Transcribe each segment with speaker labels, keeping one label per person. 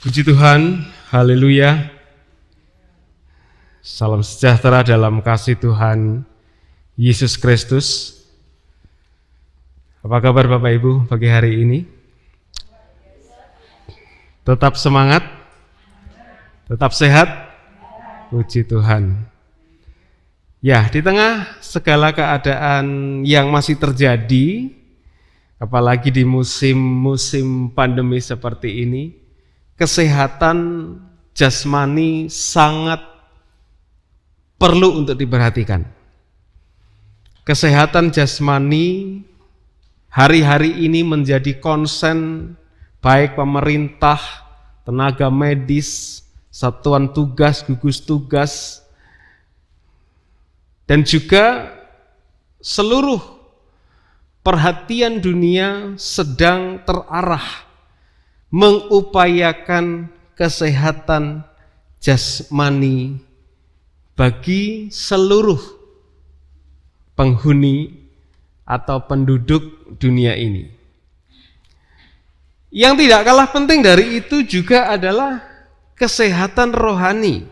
Speaker 1: Puji Tuhan, haleluya. Salam sejahtera dalam kasih Tuhan Yesus Kristus. Apa kabar Bapak Ibu pagi hari ini? Tetap semangat? Tetap sehat? Puji Tuhan. Ya, di tengah segala keadaan yang masih terjadi, apalagi di musim pandemi seperti ini, kesehatan jasmani sangat perlu untuk diperhatikan. Kesehatan jasmani hari-hari ini menjadi konsen baik pemerintah, tenaga medis, satuan tugas, gugus tugas, dan juga seluruh perhatian dunia sedang terarah mengupayakan kesehatan jasmani bagi seluruh penghuni atau penduduk dunia ini. Yang tidak kalah penting dari itu juga adalah kesehatan rohani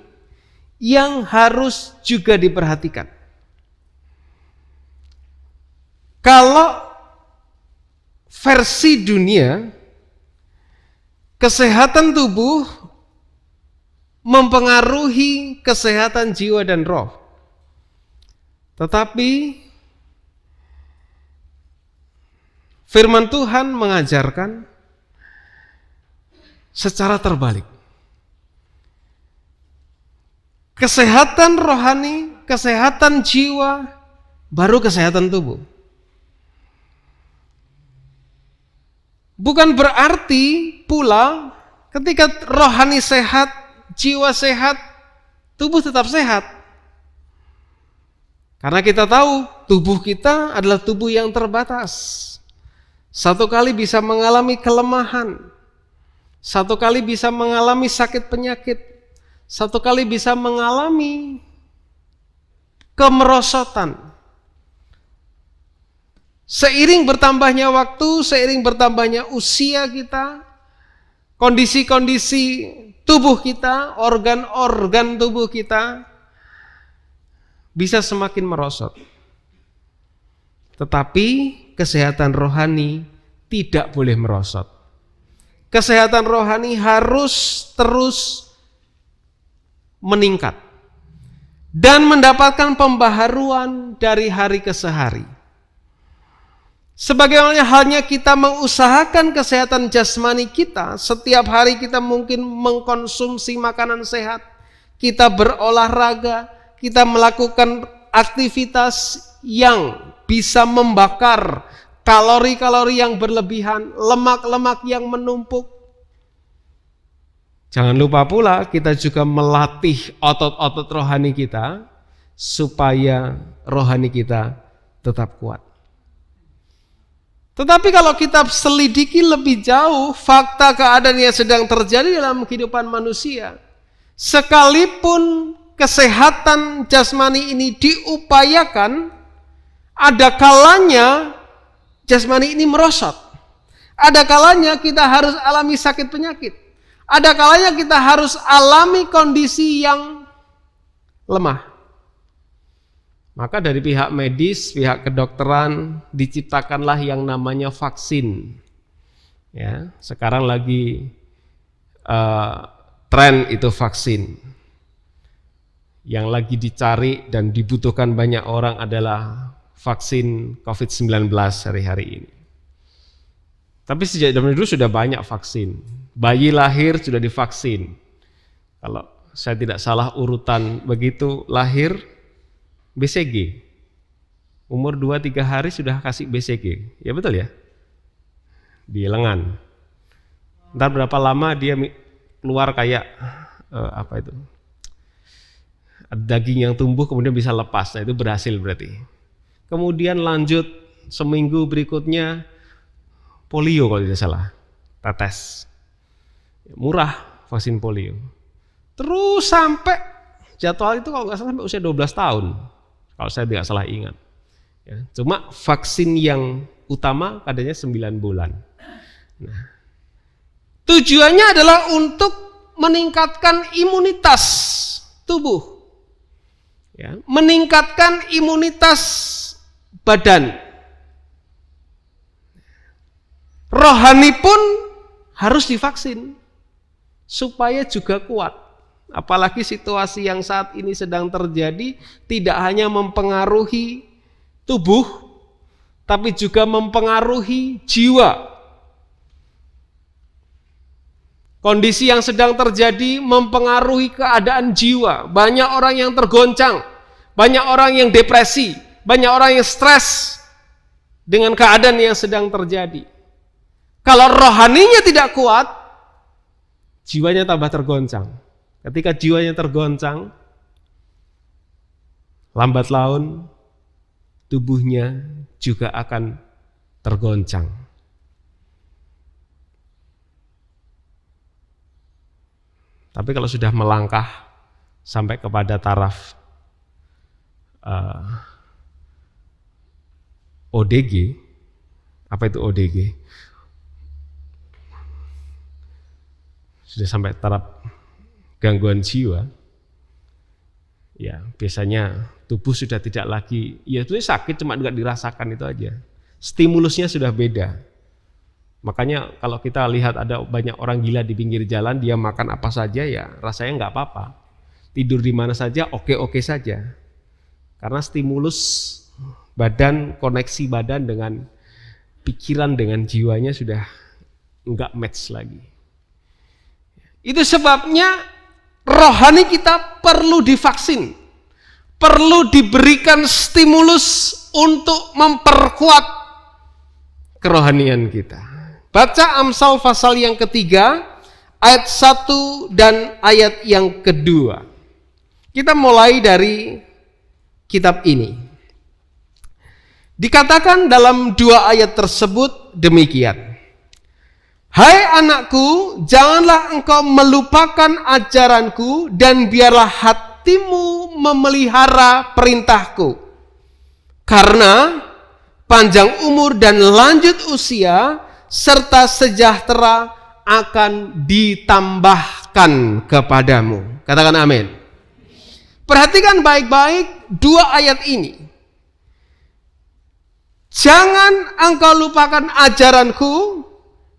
Speaker 1: yang harus juga diperhatikan. Kalau versi dunia, kesehatan tubuh mempengaruhi kesehatan jiwa dan roh. Tetapi firman Tuhan mengajarkan secara terbalik. Kesehatan rohani, kesehatan jiwa, baru kesehatan tubuh. Bukan berarti pula ketika rohani sehat, jiwa sehat, tubuh tetap sehat. Karena kita tahu tubuh kita adalah tubuh yang terbatas. Satu kali bisa mengalami kelemahan, satu kali bisa mengalami sakit penyakit, satu kali bisa mengalami kemerosotan. Seiring bertambahnya waktu, seiring bertambahnya usia kita, kondisi-kondisi tubuh kita, organ-organ tubuh kita bisa semakin merosot. Tetapi kesehatan rohani tidak boleh merosot. Kesehatan rohani harus terus meningkat dan mendapatkan pembaharuan dari hari ke hari. Sebagaimana halnya kita mengusahakan kesehatan jasmani kita, setiap hari kita mungkin mengkonsumsi makanan sehat, kita berolahraga, kita melakukan aktivitas yang bisa membakar kalori-kalori yang berlebihan, lemak-lemak yang menumpuk. Jangan lupa pula kita juga melatih otot-otot rohani kita supaya rohani kita tetap kuat. Tetapi kalau kita selidiki lebih jauh fakta keadaan yang sedang terjadi dalam kehidupan manusia, sekalipun kesehatan jasmani ini diupayakan, ada kalanya jasmani ini merosot. Ada kalanya kita harus alami sakit penyakit. Ada kalanya kita harus alami kondisi yang lemah. Maka dari pihak medis, pihak kedokteran diciptakanlah yang namanya vaksin. Ya, sekarang lagi tren itu vaksin. Yang lagi dicari dan dibutuhkan banyak orang adalah vaksin COVID-19 hari-hari ini. Tapi sejak zaman dulu sudah banyak vaksin. Bayi lahir sudah divaksin. Kalau saya tidak salah urutan begitu lahir, BCG, umur 2-3 hari sudah kasih BCG, ya betul ya? Di lengan. Ntar berapa lama dia keluar kayak apa itu? Daging yang tumbuh kemudian bisa lepas, nah itu berhasil berarti. Kemudian lanjut seminggu berikutnya polio kalau tidak salah, tetes. Murah vaksin polio. Terus sampai jadwal itu kalau nggak salah sampai usia 12 tahun. Kalau saya tidak salah ingat. Ya, cuma vaksin yang utama katanya 9 bulan. Nah, Tujuannya adalah untuk meningkatkan imunitas tubuh. Ya, meningkatkan imunitas badan. Rohani pun harus divaksin supaya juga kuat. Apalagi situasi yang saat ini sedang terjadi tidak hanya mempengaruhi tubuh, tapi juga mempengaruhi jiwa. Kondisi yang sedang terjadi mempengaruhi keadaan jiwa. Banyak orang yang tergoncang, banyak orang yang depresi, banyak orang yang stres dengan keadaan yang sedang terjadi. Kalau rohaninya tidak kuat, jiwanya tambah tergoncang. Ketika jiwanya tergoncang, lambat laun tubuhnya juga akan tergoncang. Tapi kalau sudah melangkah sampai kepada taraf ODG, apa itu ODG? Sudah sampai taraf gangguan jiwa, ya biasanya tubuh sudah tidak lagi, ya itu sakit cuma nggak dirasakan itu aja. Stimulusnya sudah beda. Makanya kalau kita lihat ada banyak orang gila di pinggir jalan, dia makan apa saja ya rasanya nggak apa-apa. Tidur di mana saja oke-oke saja. Karena stimulus badan, koneksi badan dengan pikiran, dengan jiwanya sudah nggak match lagi. Itu sebabnya rohani kita perlu divaksin, perlu diberikan stimulus untuk memperkuat kerohanian kita. Baca Amsal pasal yang ketiga, ayat 1 dan ayat yang kedua. Kita mulai dari kitab ini. Dikatakan dalam dua ayat tersebut demikian. Hai anakku, janganlah engkau melupakan ajaranku dan biarlah hatimu memelihara perintahku. Karena panjang umur dan lanjut usia serta sejahtera akan ditambahkan kepadamu. Katakan amin. Perhatikan baik-baik dua ayat ini. Jangan engkau lupakan ajaranku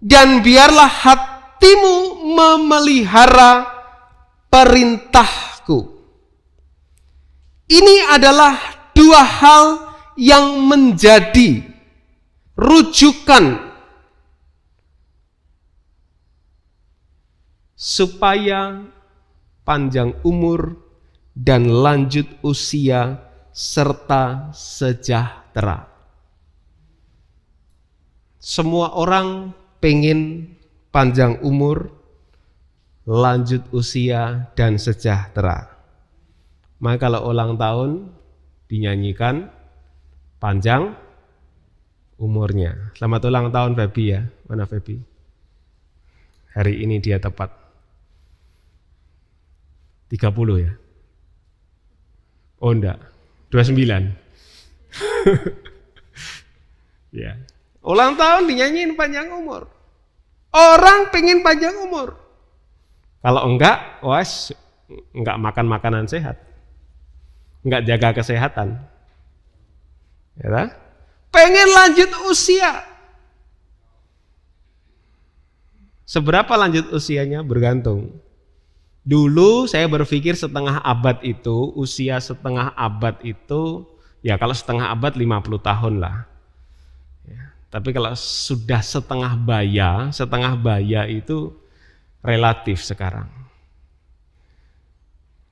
Speaker 1: dan biarlah hatimu memelihara perintahku. Ini adalah dua hal yang menjadi rujukan supaya panjang umur dan lanjut usia serta sejahtera. Semua orang pengen panjang umur, lanjut usia dan sejahtera. Maka kalau ulang tahun dinyanyikan panjang umurnya. Selamat ulang tahun Feby ya. Mana Feby? Hari ini dia tepat 30 ya? Oh enggak, 29. Ya. Ulang tahun dinyanyiin panjang umur. Orang pengen panjang umur. Kalau enggak, was enggak makan makanan sehat. Enggak jaga kesehatan. Ya, pengen lanjut usia. Seberapa lanjut usianya bergantung. Dulu saya berpikir setengah abad itu, usia setengah abad itu, ya kalau setengah abad 50 tahun lah. Ya, tapi kalau sudah setengah baya itu relatif sekarang.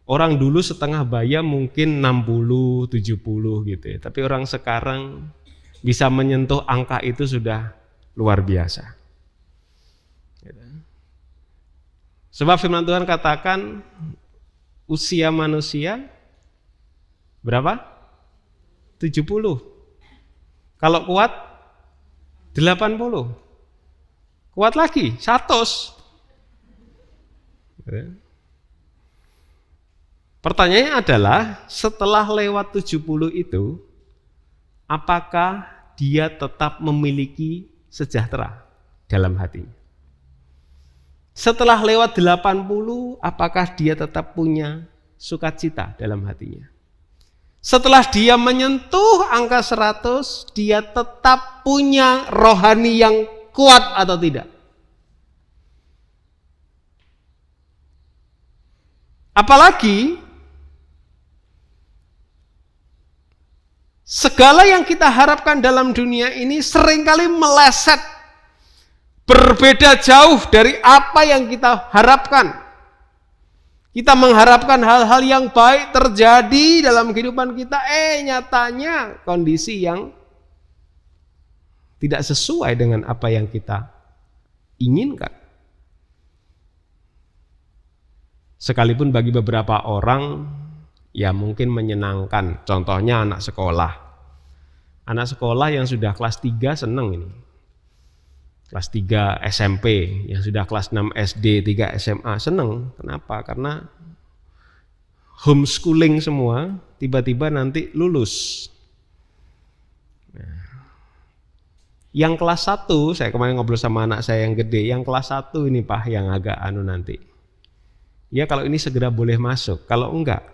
Speaker 1: Orang dulu setengah baya mungkin 60, 70 gitu ya. Tapi orang sekarang bisa menyentuh angka itu sudah luar biasa. Sebab firman Tuhan katakan usia manusia berapa? 70. Kalau kuat 80. Kuat lagi 100. Pertanyaannya adalah setelah lewat 70 itu apakah dia tetap memiliki sejahtera dalam hatinya? Setelah lewat 80, apakah dia tetap punya sukacita dalam hatinya? Setelah dia menyentuh angka 100, dia tetap punya rohani yang kuat atau tidak? Apalagi segala yang kita harapkan dalam dunia ini seringkali meleset, berbeda jauh dari apa yang kita harapkan. Kita mengharapkan hal-hal yang baik terjadi dalam kehidupan kita, nyatanya kondisi yang tidak sesuai dengan apa yang kita inginkan. Sekalipun bagi beberapa orang ya mungkin menyenangkan, contohnya anak sekolah. Anak sekolah yang sudah kelas 3 seneng ini. Kelas 3 SMP, yang sudah kelas 6 SD, 3 SMA, seneng. Kenapa? Karena homeschooling semua, tiba-tiba nanti lulus. Nah, yang kelas 1, saya kemarin ngobrol sama anak saya yang gede, yang kelas 1 ini Pak, yang agak nanti. Ya kalau ini segera boleh masuk, kalau enggak,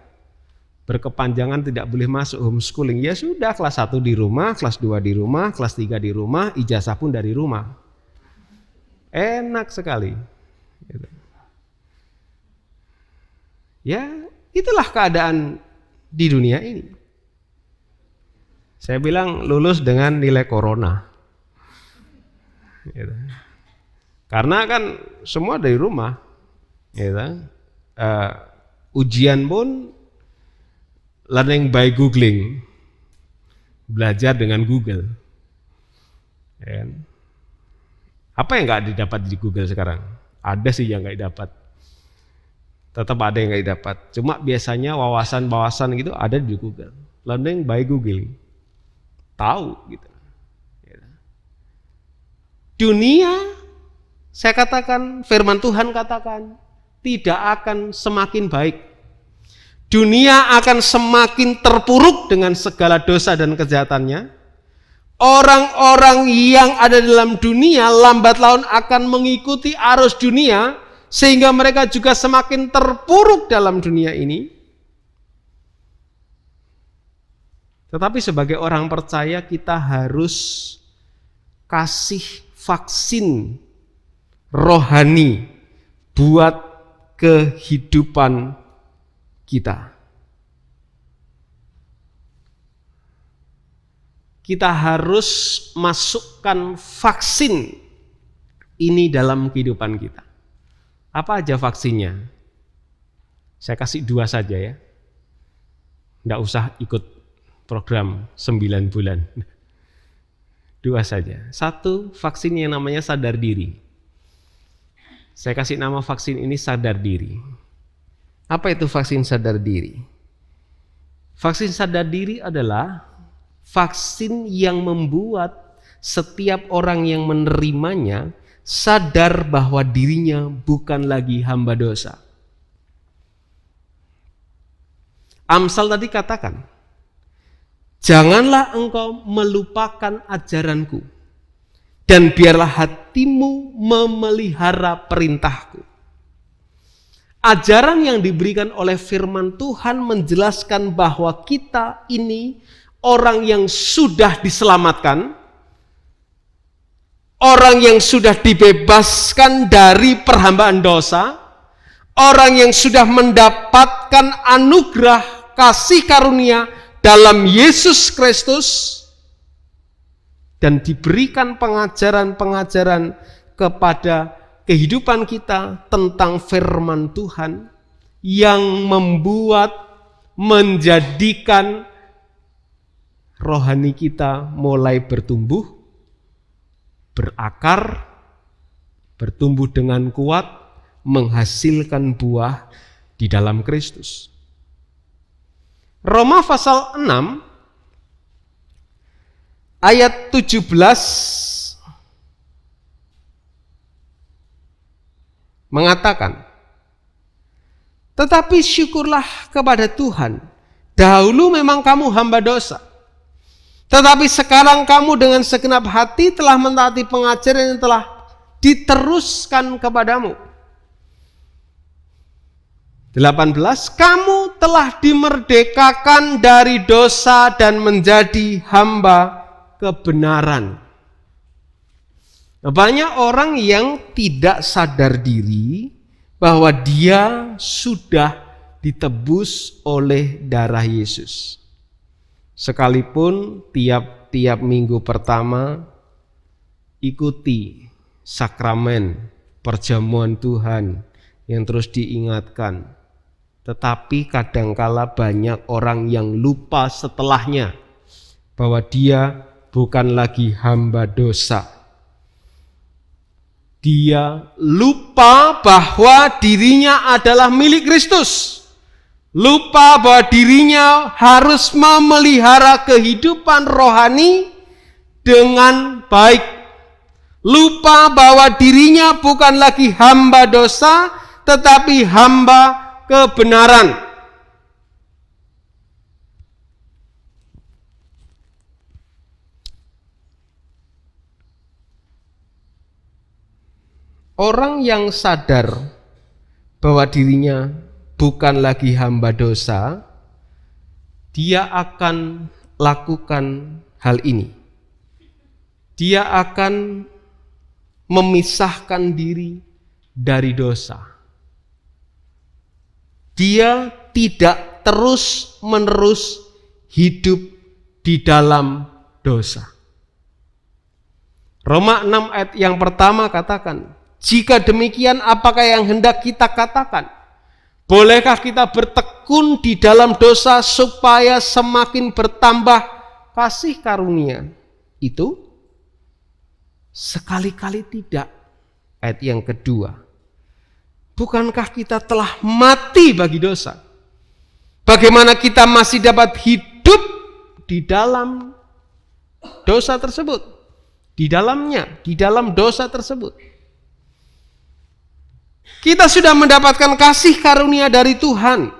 Speaker 1: berkepanjangan tidak boleh masuk homeschooling, ya sudah kelas 1 di rumah, kelas 2 di rumah, kelas 3 di rumah, ijazah pun dari rumah. Enak sekali. Ya, itulah keadaan di dunia ini. Saya bilang lulus dengan nilai corona. Karena kan semua dari rumah. Ujian pun learning by googling. Belajar dengan Google. Apa yang nggak didapat di Google sekarang? Ada sih yang nggak didapat. Tetap ada yang nggak didapat. Cuma biasanya wawasan-wawasan gitu ada di Google. Learning by Google. Tahu gitu. Dunia, saya katakan, firman Tuhan katakan, tidak akan semakin baik. Dunia akan semakin terpuruk dengan segala dosa dan kejahatannya. Orang-orang yang ada dalam dunia lambat laun akan mengikuti arus dunia sehingga mereka juga semakin terpuruk dalam dunia ini. Tetapi sebagai orang percaya kita harus kasih vaksin rohani buat kehidupan kita. Kita harus masukkan vaksin ini dalam kehidupan kita. Apa aja vaksinnya? Saya kasih 2 saja ya. Nggak usah ikut program 9 bulan. 2 saja. 1, vaksin yang namanya sadar diri. Saya kasih nama vaksin ini sadar diri. Apa itu vaksin sadar diri? Vaksin sadar diri adalah vaksin yang membuat setiap orang yang menerimanya sadar bahwa dirinya bukan lagi hamba dosa. Amsal tadi katakan, janganlah engkau melupakan ajaranku, dan biarlah hatimu memelihara perintahku. Ajaran yang diberikan oleh firman Tuhan menjelaskan bahwa kita ini orang yang sudah diselamatkan, orang yang sudah dibebaskan dari perhambaan dosa, orang yang sudah mendapatkan anugerah kasih karunia dalam Yesus Kristus, dan diberikan pengajaran-pengajaran kepada kehidupan kita tentang firman Tuhan yang menjadikan rohani kita mulai bertumbuh, berakar, bertumbuh dengan kuat, menghasilkan buah di dalam Kristus. Roma pasal 6 ayat 17 mengatakan, tetapi syukurlah kepada Tuhan, dahulu memang kamu hamba dosa, tetapi sekarang kamu dengan segenap hati telah mentaati pengajaran yang telah diteruskan kepadamu. 18, kamu telah dimerdekakan dari dosa dan menjadi hamba kebenaran. Banyak orang yang tidak sadar diri bahwa dia sudah ditebus oleh darah Yesus. Sekalipun tiap minggu pertama ikuti sakramen perjamuan Tuhan yang terus diingatkan. Tetapi kadangkala banyak orang yang lupa setelahnya bahwa dia bukan lagi hamba dosa. Dia lupa bahwa dirinya adalah milik Kristus. Lupa bahwa dirinya harus memelihara kehidupan rohani dengan baik. Lupa bahwa dirinya bukan lagi hamba dosa, tetapi hamba kebenaran. Orang yang sadar bahwa dirinya bukan lagi hamba dosa, dia akan lakukan hal ini. Dia akan memisahkan diri dari dosa. Dia tidak terus-menerus hidup di dalam dosa. Roma 6 ayat yang pertama katakan, jika demikian apakah yang hendak kita katakan? Bolehkah kita bertekun di dalam dosa supaya semakin bertambah kasih karunia? Itu sekali-kali tidak. Ayat yang kedua, bukankah kita telah mati bagi dosa? Bagaimana kita masih dapat hidup di dalam dosa tersebut? Di dalam dosa tersebut. Kita sudah mendapatkan kasih karunia dari Tuhan.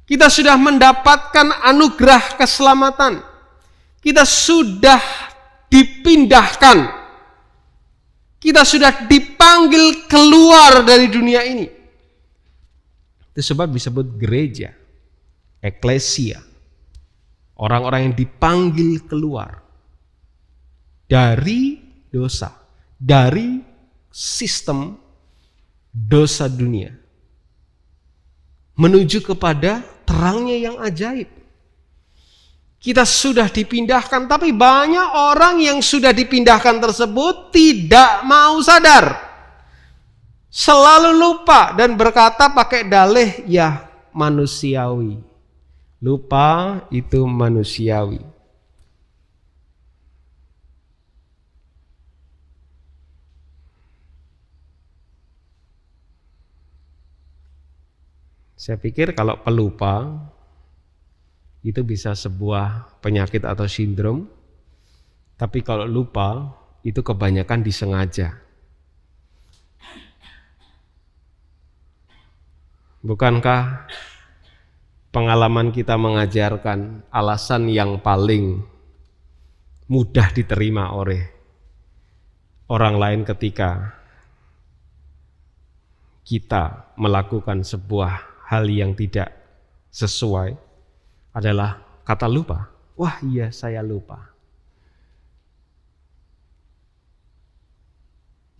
Speaker 1: Kita sudah mendapatkan anugerah keselamatan. Kita sudah dipindahkan. Kita sudah dipanggil keluar dari dunia ini. Itu sebab disebut gereja, eklesia. Orang-orang yang dipanggil keluar dari dosa, dari sistem dosa dunia, menuju kepada terangnya yang ajaib. Kita sudah dipindahkan, tapi banyak orang yang sudah dipindahkan tersebut tidak mau sadar. Selalu lupa dan berkata pakai dalih, ya manusiawi. Lupa itu manusiawi. Saya pikir kalau pelupa itu bisa sebuah penyakit atau sindrom, tapi kalau lupa itu kebanyakan disengaja. Bukankah pengalaman kita mengajarkan alasan yang paling mudah diterima oleh orang lain ketika kita melakukan sebuah hal yang tidak sesuai adalah kata lupa. Wah iya, saya lupa.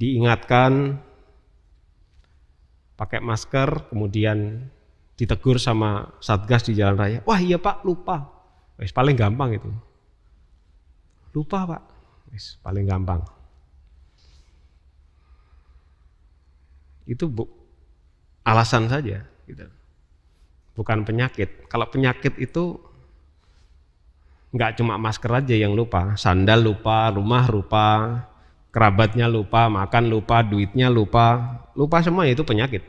Speaker 1: Diingatkan pakai masker, kemudian ditegur sama satgas di jalan raya. Wah iya Pak, lupa. Wes paling gampang itu. Lupa Pak. Wes paling gampang. Itu alasan saja, gitu. Bukan penyakit. Kalau penyakit itu nggak cuma masker aja yang lupa, sandal lupa, rumah lupa, kerabatnya lupa, makan lupa, duitnya lupa semua itu penyakit.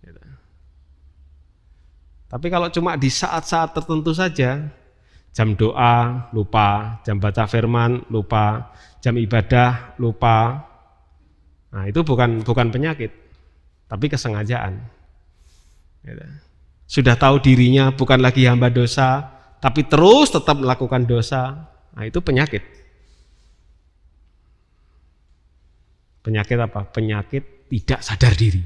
Speaker 1: Gitu. Tapi kalau cuma di saat-saat tertentu saja, jam doa lupa, jam baca firman lupa, jam ibadah lupa, nah itu bukan penyakit, tapi kesengajaan. Gitu. Sudah tahu dirinya bukan lagi hamba dosa, tapi terus tetap melakukan dosa, nah itu penyakit. Penyakit apa? Penyakit tidak sadar diri.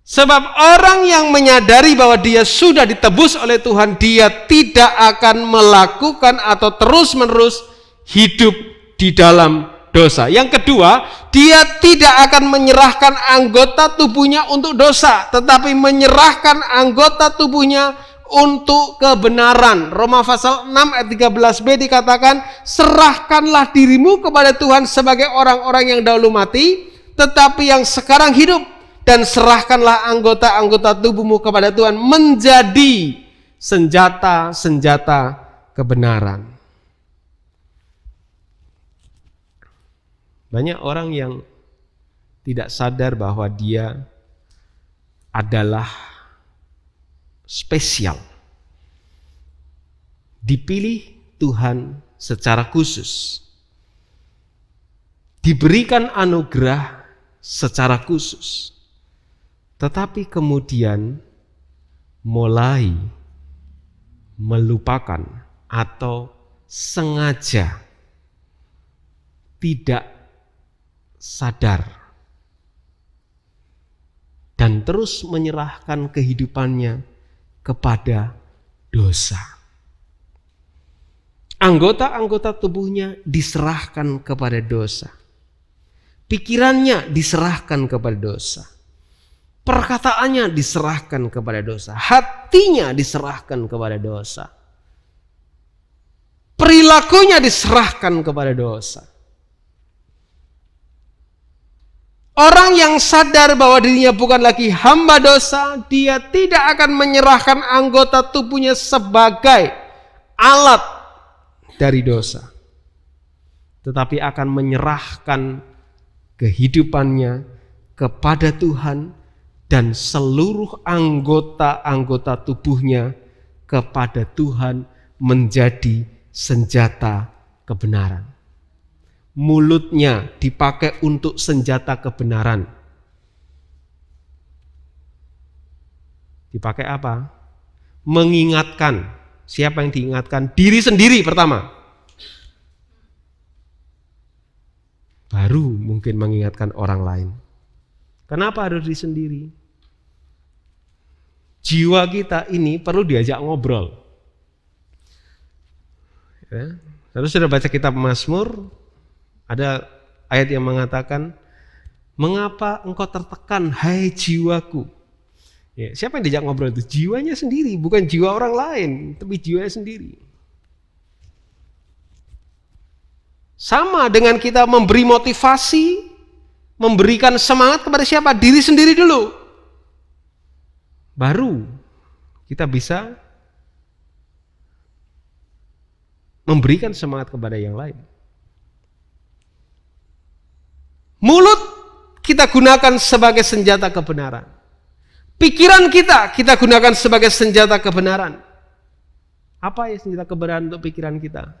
Speaker 1: Sebab orang yang menyadari bahwa dia sudah ditebus oleh Tuhan, dia tidak akan melakukan atau terus-menerus hidup di dalam dosa. Yang kedua, dia tidak akan menyerahkan anggota tubuhnya untuk dosa, tetapi menyerahkan anggota tubuhnya untuk kebenaran. Roma pasal 6 ayat 13b dikatakan, serahkanlah dirimu kepada Tuhan sebagai orang-orang yang dahulu mati, tetapi yang sekarang hidup, dan serahkanlah anggota-anggota tubuhmu kepada Tuhan menjadi senjata-senjata kebenaran. Banyak orang yang tidak sadar bahwa dia adalah spesial. Dipilih Tuhan secara khusus. Diberikan anugerah secara khusus. Tetapi kemudian mulai melupakan atau sengaja tidak sadar dan terus menyerahkan kehidupannya kepada dosa. Anggota-anggota tubuhnya diserahkan kepada dosa. Pikirannya diserahkan kepada dosa. Perkataannya diserahkan kepada dosa. Hatinya diserahkan kepada dosa. Perilakunya diserahkan kepada dosa. Orang yang sadar bahwa dirinya bukan lagi hamba dosa, dia tidak akan menyerahkan anggota tubuhnya sebagai alat dari dosa. Tetapi akan menyerahkan kehidupannya kepada Tuhan dan seluruh anggota-anggota tubuhnya kepada Tuhan menjadi senjata kebenaran. Mulutnya dipakai untuk senjata kebenaran. Dipakai apa? Mengingatkan. Siapa yang diingatkan? Diri sendiri pertama. Baru mungkin mengingatkan orang lain. Kenapa harus diri sendiri? Jiwa kita ini perlu diajak ngobrol. Ya. Lalu sudah baca kitab Mazmur, ada ayat yang mengatakan, mengapa engkau tertekan, hai jiwaku? Ya, siapa yang diajak ngobrol itu? Jiwanya sendiri, bukan jiwa orang lain, tapi jiwanya sendiri. Sama dengan kita memberi motivasi, memberikan semangat kepada siapa? Diri sendiri dulu. Baru kita bisa memberikan semangat kepada yang lain. Mulut kita gunakan sebagai senjata kebenaran. Pikiran kita gunakan sebagai senjata kebenaran. Apa ya senjata kebenaran untuk pikiran kita?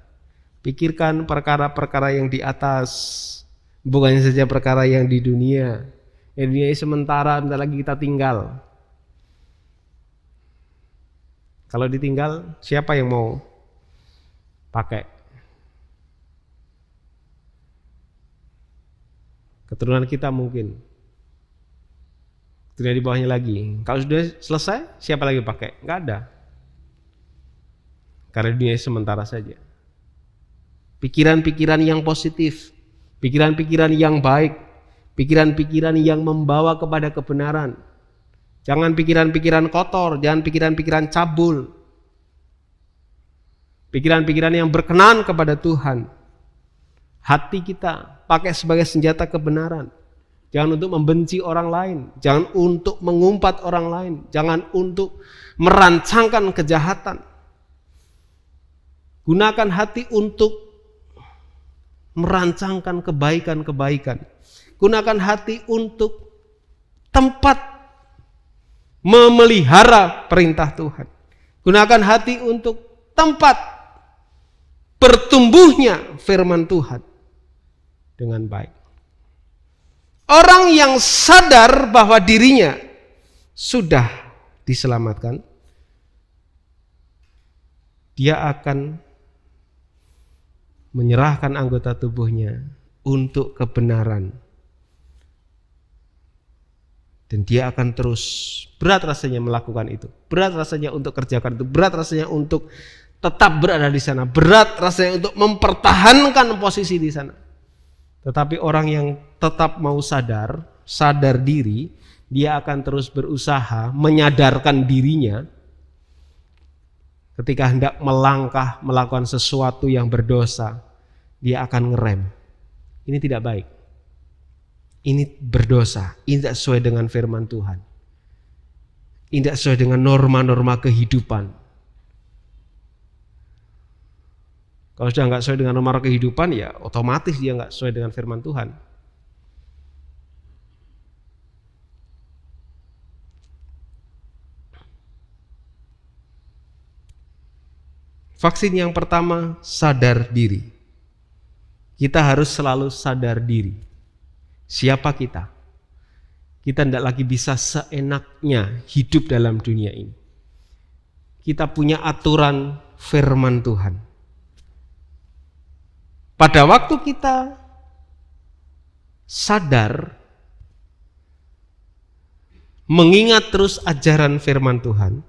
Speaker 1: Pikirkan perkara-perkara yang di atas, bukan saja perkara yang di dunia. Yang dunia ini sementara, bentar lagi kita tinggal. Kalau ditinggal, siapa yang mau pakai? Keturunan kita mungkin. Keturunan di bawahnya lagi. Kalau sudah selesai, siapa lagi pakai? Enggak ada. Karena dunia sementara saja. Pikiran-pikiran yang positif, pikiran-pikiran yang baik, pikiran-pikiran yang membawa kepada kebenaran. Jangan pikiran-pikiran kotor, jangan pikiran-pikiran cabul. Pikiran-pikiran yang berkenan kepada Tuhan. Hati kita pakai sebagai senjata kebenaran. Jangan untuk membenci orang lain, jangan untuk mengumpat orang lain, jangan untuk merancangkan kejahatan. Gunakan hati untuk merancangkan kebaikan-kebaikan. Gunakan hati untuk tempat memelihara perintah Tuhan. Gunakan hati untuk tempat bertumbuhnya firman Tuhan dengan baik. Orang yang sadar bahwa dirinya sudah diselamatkan, dia akan menyerahkan anggota tubuhnya untuk kebenaran Dan dia akan terus berat rasanya melakukan itu. Berat rasanya untuk kerjakan itu. Berat rasanya untuk tetap berada di sana. Berat rasanya untuk mempertahankan posisi di sana. Tetapi orang yang tetap mau sadar diri, dia akan terus berusaha menyadarkan dirinya ketika hendak melangkah melakukan sesuatu yang berdosa, dia akan ngerem. Ini tidak baik. Ini berdosa, ini tidak sesuai dengan firman Tuhan. Ini tidak sesuai dengan norma-norma kehidupan. Kalau sudah nggak sesuai dengan norma kehidupan, ya otomatis dia nggak sesuai dengan firman Tuhan. Vaksin yang pertama, sadar diri. Kita harus selalu sadar diri. Siapa kita? Kita tidak lagi bisa seenaknya hidup dalam dunia ini. Kita punya aturan firman Tuhan. Pada waktu kita sadar, mengingat terus ajaran firman Tuhan,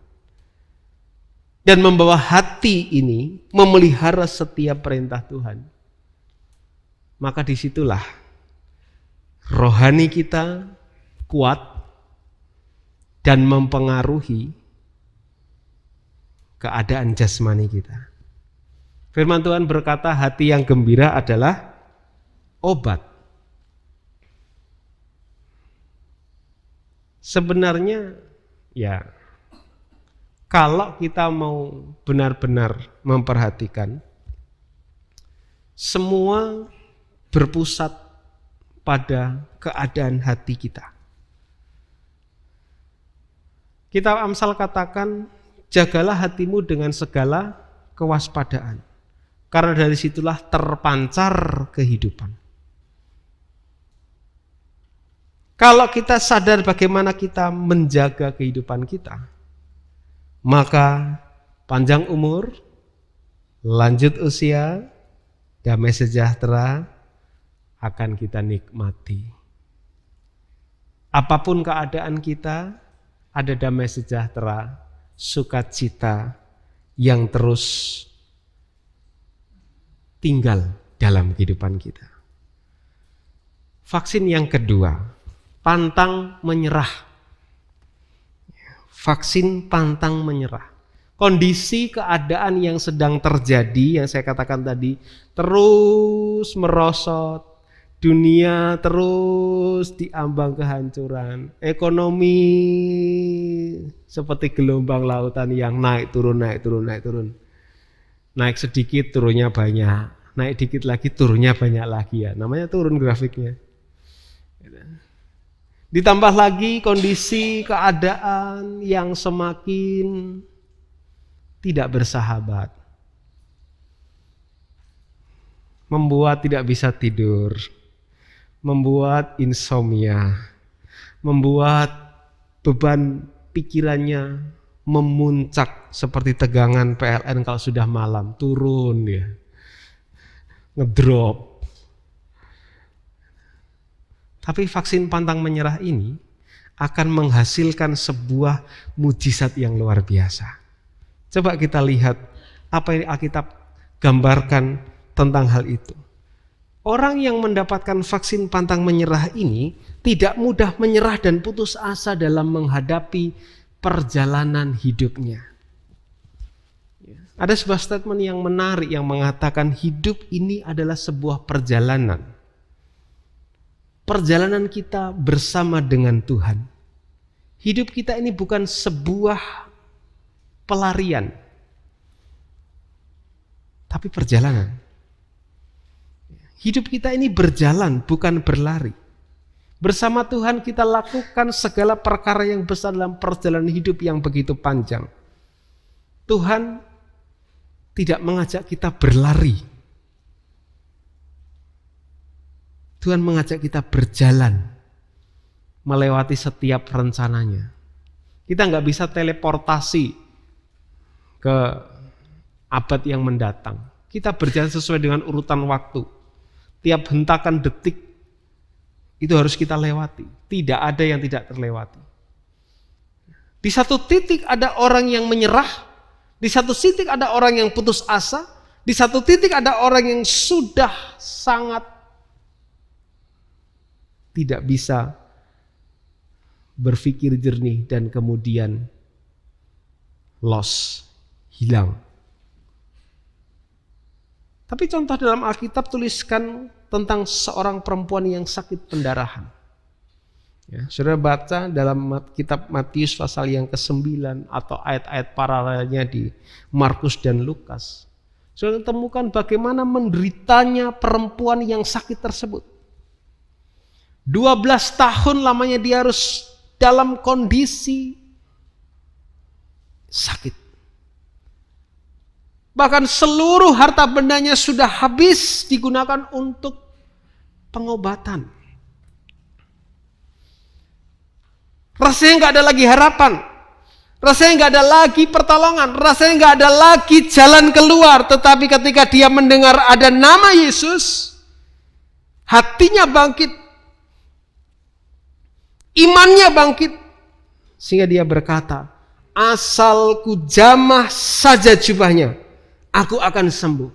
Speaker 1: dan membawa hati ini memelihara setiap perintah Tuhan, maka disitulah rohani kita kuat dan mempengaruhi keadaan jasmani kita. Firman Tuhan berkata hati yang gembira adalah obat. Sebenarnya ya, kalau kita mau benar-benar memperhatikan, semua berpusat pada keadaan hati kita. Kitab Amsal katakan, jagalah hatimu dengan segala kewaspadaan, karena dari situlah terpancar kehidupan. Kalau kita sadar bagaimana kita menjaga kehidupan kita, maka panjang umur, lanjut usia, damai sejahtera akan kita nikmati. Apapun keadaan kita, ada damai sejahtera, sukacita yang terus tinggal dalam kehidupan kita. Vaksin yang kedua, pantang menyerah. Vaksin pantang menyerah. Kondisi keadaan yang sedang terjadi, yang saya katakan tadi, terus merosot, dunia terus diambang kehancuran, ekonomi seperti gelombang lautan yang naik turun, naik sedikit turunnya banyak, naik dikit lagi turunnya banyak lagi, ya namanya turun grafiknya. Ditambah lagi kondisi keadaan yang semakin tidak bersahabat, membuat tidak bisa tidur, membuat insomnia, membuat beban pikirannya memuncak seperti tegangan PLN kalau sudah malam, turun ya, ngedrop. Tapi vaksin pantang menyerah ini akan menghasilkan sebuah mujizat yang luar biasa. Coba kita lihat apa yang Alkitab gambarkan tentang hal itu. Orang yang mendapatkan vaksin pantang menyerah ini tidak mudah menyerah dan putus asa dalam menghadapi perjalanan hidupnya. Ada sebuah statement yang menarik yang mengatakan hidup ini adalah sebuah perjalanan. Perjalanan kita bersama dengan Tuhan. Hidup kita ini bukan sebuah pelarian, tapi perjalanan. Hidup kita ini berjalan, bukan berlari. Bersama Tuhan kita lakukan segala perkara yang besar dalam perjalanan hidup yang begitu panjang. Tuhan tidak mengajak kita berlari. Tuhan mengajak kita berjalan, melewati setiap rencananya. Kita nggak bisa teleportasi ke abad yang mendatang. Kita berjalan sesuai dengan urutan waktu. Tiap hentakan detik Itu harus kita lewati. Tidak ada yang tidak terlewati. Di satu titik ada orang yang menyerah, di satu titik ada orang yang putus asa, di satu titik ada orang yang sudah sangat tidak bisa berpikir jernih dan kemudian lost, hilang. Tapi contoh dalam Alkitab tuliskan tentang seorang perempuan yang sakit pendarahan. Ya, saudara baca dalam kitab Matius pasal yang ke-9 atau ayat-ayat paralelnya di Markus dan Lukas. Saudara temukan bagaimana menderitanya perempuan yang sakit tersebut. 12 tahun lamanya dia harus dalam kondisi sakit. Bahkan seluruh harta bendanya sudah habis digunakan untuk pengobatan. Rasanya nggak ada lagi harapan, rasanya nggak ada lagi pertolongan, rasanya nggak ada lagi jalan keluar. Tetapi ketika dia mendengar ada nama Yesus, hatinya bangkit, imannya bangkit, sehingga dia berkata, asal ku jamah saja jubahnya, aku akan sembuh.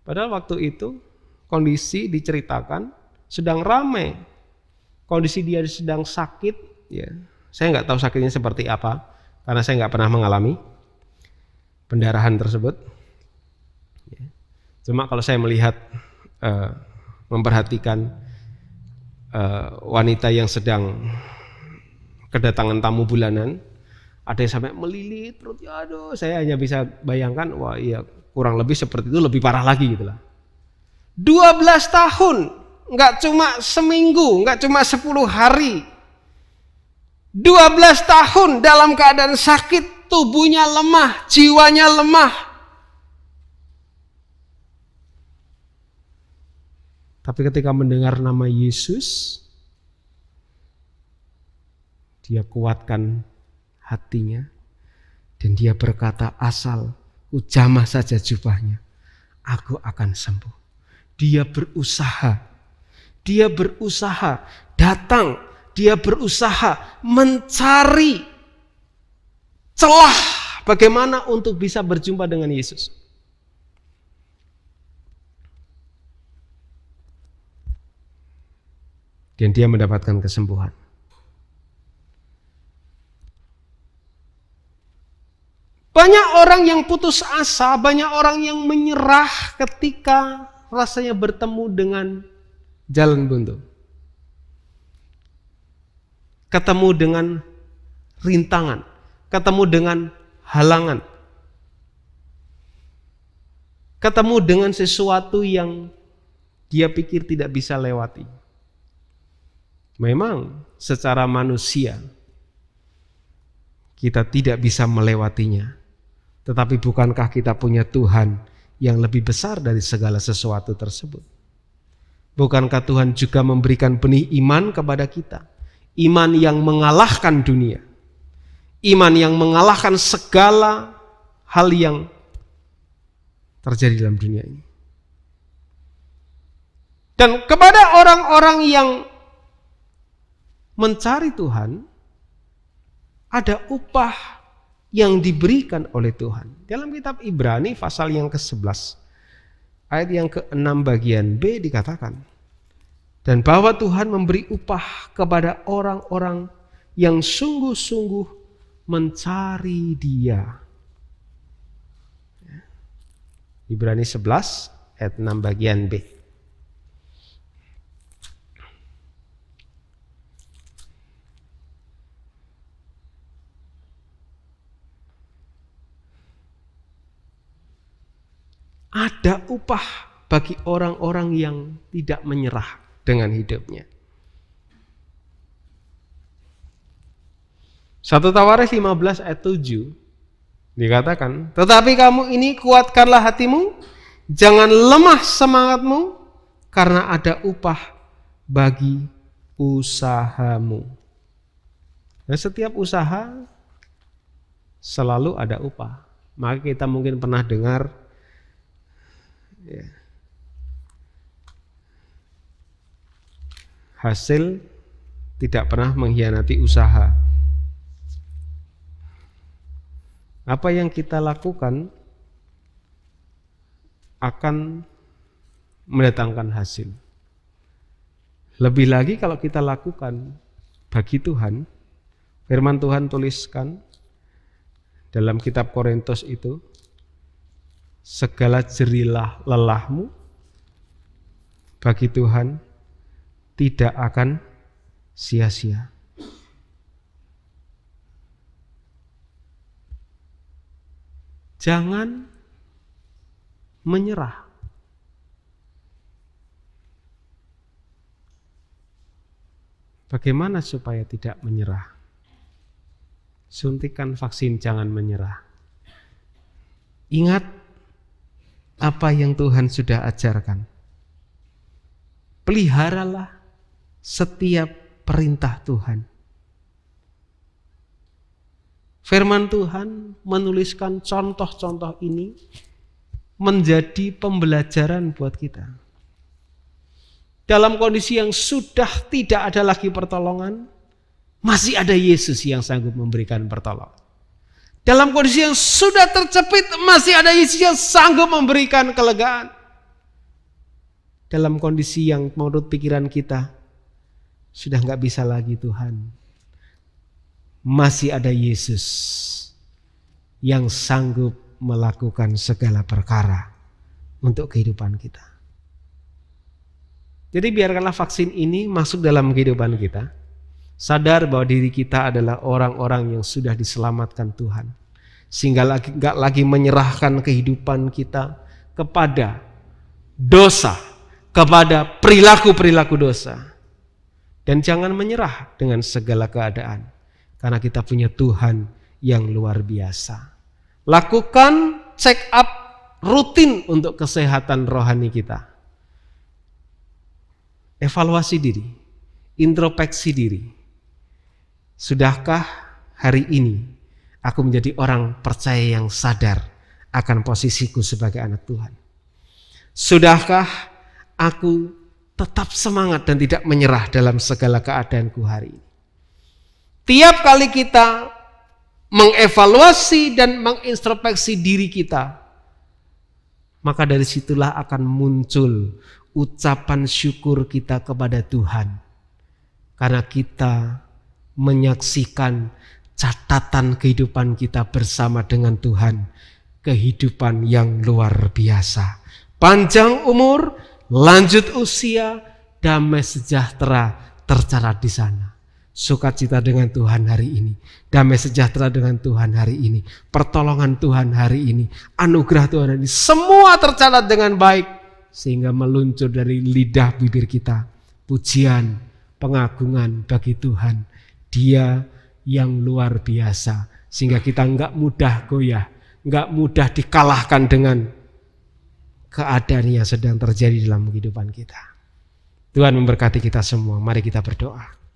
Speaker 1: Padahal waktu itu kondisi diceritakan sedang ramai. Kondisi dia sedang sakit, ya. Saya nggak tahu sakitnya seperti apa, karena saya nggak pernah mengalami pendarahan tersebut. Cuma kalau saya melihat, memperhatikan wanita yang sedang kedatangan tamu bulanan, ada yang sampai melilit perutnya, aduh, saya hanya bisa bayangkan, wah iya kurang lebih seperti itu, lebih parah lagi gitulah. 12 tahun. Enggak cuma seminggu, enggak cuma 10 hari. 12 tahun dalam keadaan sakit, tubuhnya lemah, jiwanya lemah. Tapi ketika mendengar nama Yesus, dia kuatkan hatinya dan dia berkata, asal ku jamah saja jubahnya, aku akan sembuh. Dia berusaha datang, dia berusaha mencari celah bagaimana untuk bisa berjumpa dengan Yesus. Dan dia mendapatkan kesembuhan. Banyak orang yang putus asa, banyak orang yang menyerah ketika rasanya bertemu dengan jalan buntu. Ketemu dengan rintangan, ketemu dengan halangan. Ketemu dengan sesuatu yang dia pikir tidak bisa lewati. Memang secara manusia kita tidak bisa melewatinya. Tetapi bukankah kita punya Tuhan yang lebih besar dari segala sesuatu tersebut? Bukankah Tuhan juga memberikan benih iman kepada kita? Iman yang mengalahkan dunia. Iman yang mengalahkan segala hal yang terjadi dalam dunia ini. Dan kepada orang-orang yang mencari Tuhan, ada upah yang diberikan oleh Tuhan. Dalam kitab Ibrani pasal yang ke-11, ayat yang ke-6 bagian B dikatakan, dan bahwa Tuhan memberi upah kepada orang-orang yang sungguh-sungguh mencari Dia. Ibrani 11 ayat 6 bagian B. Ada upah bagi orang-orang yang tidak menyerah dengan hidupnya. 1 Tawarekh 15 ayat 7 dikatakan, tetapi kamu ini kuatkanlah hatimu, jangan lemah semangatmu, karena ada upah bagi usahamu. Dan setiap usaha selalu ada upah. Maka kita mungkin pernah dengar, ya, hasil tidak pernah mengkhianati usaha. Apa yang kita lakukan akan mendatangkan hasil. Lebih lagi kalau kita lakukan bagi Tuhan, firman Tuhan tuliskan dalam kitab Korintus itu, segala jerilah lelahmu bagi Tuhan tidak akan sia-sia. Jangan menyerah. Bagaimana supaya tidak menyerah? Suntikan vaksin, jangan menyerah. Ingat apa yang Tuhan sudah ajarkan. Peliharalah setiap perintah Tuhan. Firman Tuhan menuliskan contoh-contoh ini menjadi pembelajaran buat kita. Dalam kondisi yang sudah tidak ada lagi pertolongan, masih ada Yesus yang sanggup memberikan pertolongan. Dalam kondisi yang sudah terjepit, masih ada Yesus yang sanggup memberikan kelegaan. Dalam kondisi yang menurut pikiran kita, sudah gak bisa lagi Tuhan, masih ada Yesus yang sanggup melakukan segala perkara untuk kehidupan kita. Jadi biarkanlah vaksin ini masuk dalam kehidupan kita. Sadar bahwa diri kita adalah orang-orang yang sudah diselamatkan Tuhan. Sehingga gak lagi menyerahkan kehidupan kita kepada dosa, kepada perilaku-perilaku dosa. Dan jangan menyerah dengan segala keadaan. Karena kita punya Tuhan yang luar biasa. Lakukan check up rutin untuk kesehatan rohani kita. Evaluasi diri, introspeksi diri. Sudahkah hari ini aku menjadi orang percaya yang sadar akan posisiku sebagai anak Tuhan? Sudahkah aku tetap semangat dan tidak menyerah dalam segala keadaanku hari ini? Tiap kali kita mengevaluasi dan mengintrospeksi diri kita, maka dari situlah akan muncul ucapan syukur kita kepada Tuhan. Karena kita menyaksikan catatan kehidupan kita bersama dengan Tuhan. Kehidupan yang luar biasa. Panjang umur, lanjut usia, damai sejahtera tercatat di sana. Sukacita dengan Tuhan hari ini, damai sejahtera dengan Tuhan hari ini, pertolongan Tuhan hari ini, anugerah Tuhan hari ini, semua tercatat dengan baik sehingga meluncur dari lidah bibir kita pujian, pengagungan bagi Tuhan. Dia yang luar biasa sehingga kita enggak mudah goyah, enggak mudah dikalahkan dengan keadaan yang sedang terjadi dalam kehidupan kita. Tuhan memberkati kita semua. Mari kita berdoa.